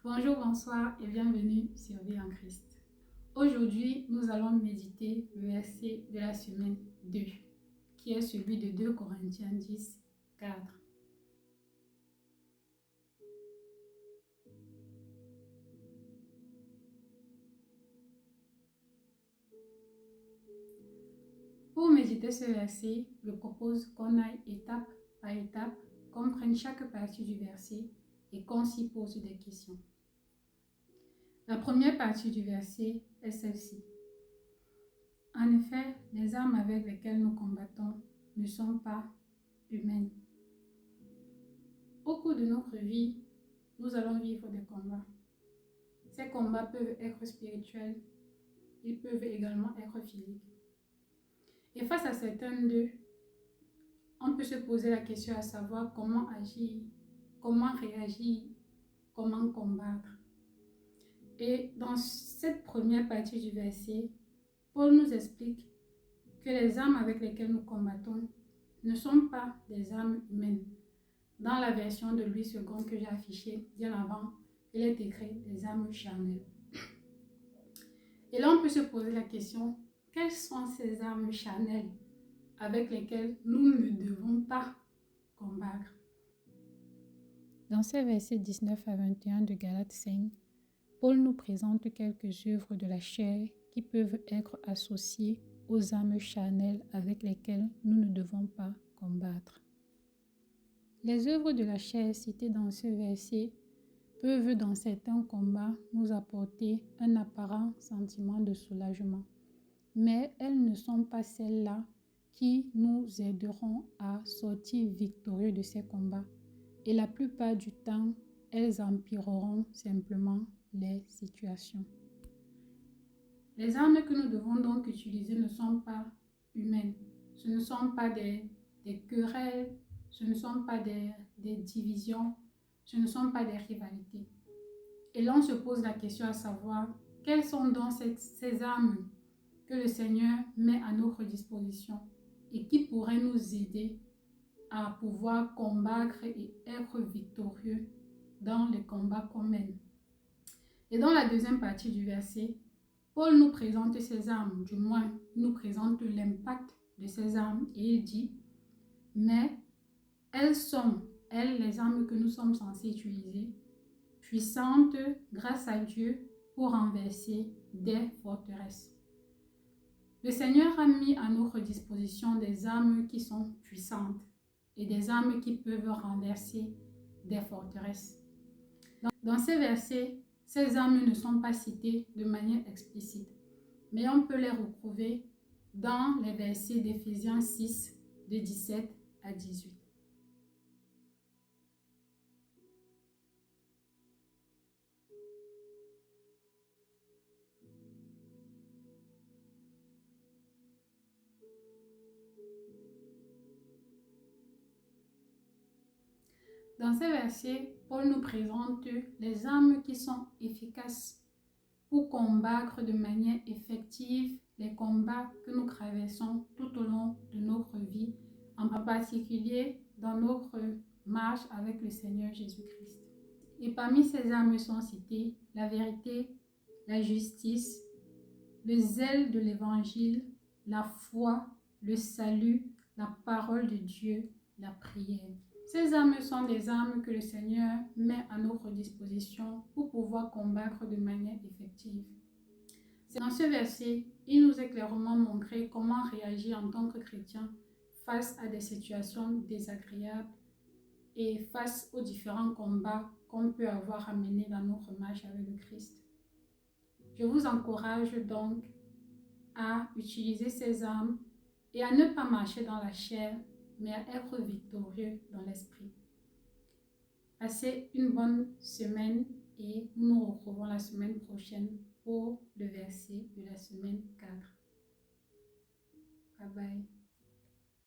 Bonjour, bonsoir et bienvenue sur Vie en Christ. Aujourd'hui, nous allons méditer le verset de la semaine 2, qui est celui de 2 Corinthiens 10, 4. Pour méditer ce verset, je propose qu'on aille étape par étape, qu'on prenne chaque partie du verset et qu'on s'y pose des questions. La première partie du verset est celle-ci. En effet, les armes avec lesquelles nous combattons ne sont pas humaines. Au cours de notre vie, nous allons vivre des combats. Ces combats peuvent être spirituels, ils peuvent également être physiques. Et face à certains d'eux, on peut se poser la question à savoir comment agir, comment réagir, comment combattre. Et dans cette première partie du verset, Paul nous explique que les armes avec lesquelles nous combattons ne sont pas des armes humaines. Dans la version de Louis II que j'ai affichée bien avant, il est écrit des armes charnelles. Et là, on peut se poser la question, quelles sont ces armes charnelles avec lesquelles nous ne devons pas combattre? Dans ces versets 19 à 21 de Galates 5, Paul nous présente quelques œuvres de la chair qui peuvent être associées aux armes charnelles avec lesquelles nous ne devons pas combattre. Les œuvres de la chair citées dans ce verset peuvent dans certains combats nous apporter un apparent sentiment de soulagement, mais elles ne sont pas celles-là qui nous aideront à sortir victorieux de ces combats et la plupart du temps, elles empireront simplement les situations. Les armes que nous devons donc utiliser ne sont pas humaines, ce ne sont pas des querelles, ce ne sont pas des divisions, ce ne sont pas des rivalités. Et là, on se pose la question à savoir, quelles sont donc ces armes que le Seigneur met à notre disposition et qui pourraient nous aider à pouvoir combattre et être victorieux dans les combats qu'on mène. Et dans la deuxième partie du verset, Paul nous présente ces armes, du moins nous présente l'impact de ces armes et il dit, mais elles sont, les armes que nous sommes censés utiliser, puissantes grâce à Dieu pour renverser des forteresses. Le Seigneur a mis à notre disposition des armes qui sont puissantes et des armes qui peuvent renverser des forteresses. Dans ces versets, ces armes ne sont pas citées de manière explicite, mais on peut les retrouver dans les versets d'Éphésiens 6, de 17 à 18. Dans ces versets, Paul nous présente les armes qui sont efficaces pour combattre de manière effective les combats que nous traversons tout au long de notre vie, en particulier dans notre marche avec le Seigneur Jésus-Christ. Et parmi ces armes sont citées la vérité, la justice, le zèle de l'évangile, la foi, le salut, la parole de Dieu, la prière. Ces armes sont des armes que le Seigneur met à notre disposition pour pouvoir combattre de manière effective. Dans ce verset, il nous est clairement montré comment réagir en tant que chrétien face à des situations désagréables et face aux différents combats qu'on peut avoir à mener dans notre marche avec le Christ. Je vous encourage donc à utiliser ces armes et à ne pas marcher dans la chair, mais à être victorieux dans l'esprit. Passez une bonne semaine et nous nous retrouvons la semaine prochaine pour le verset de la semaine 4. Bye bye.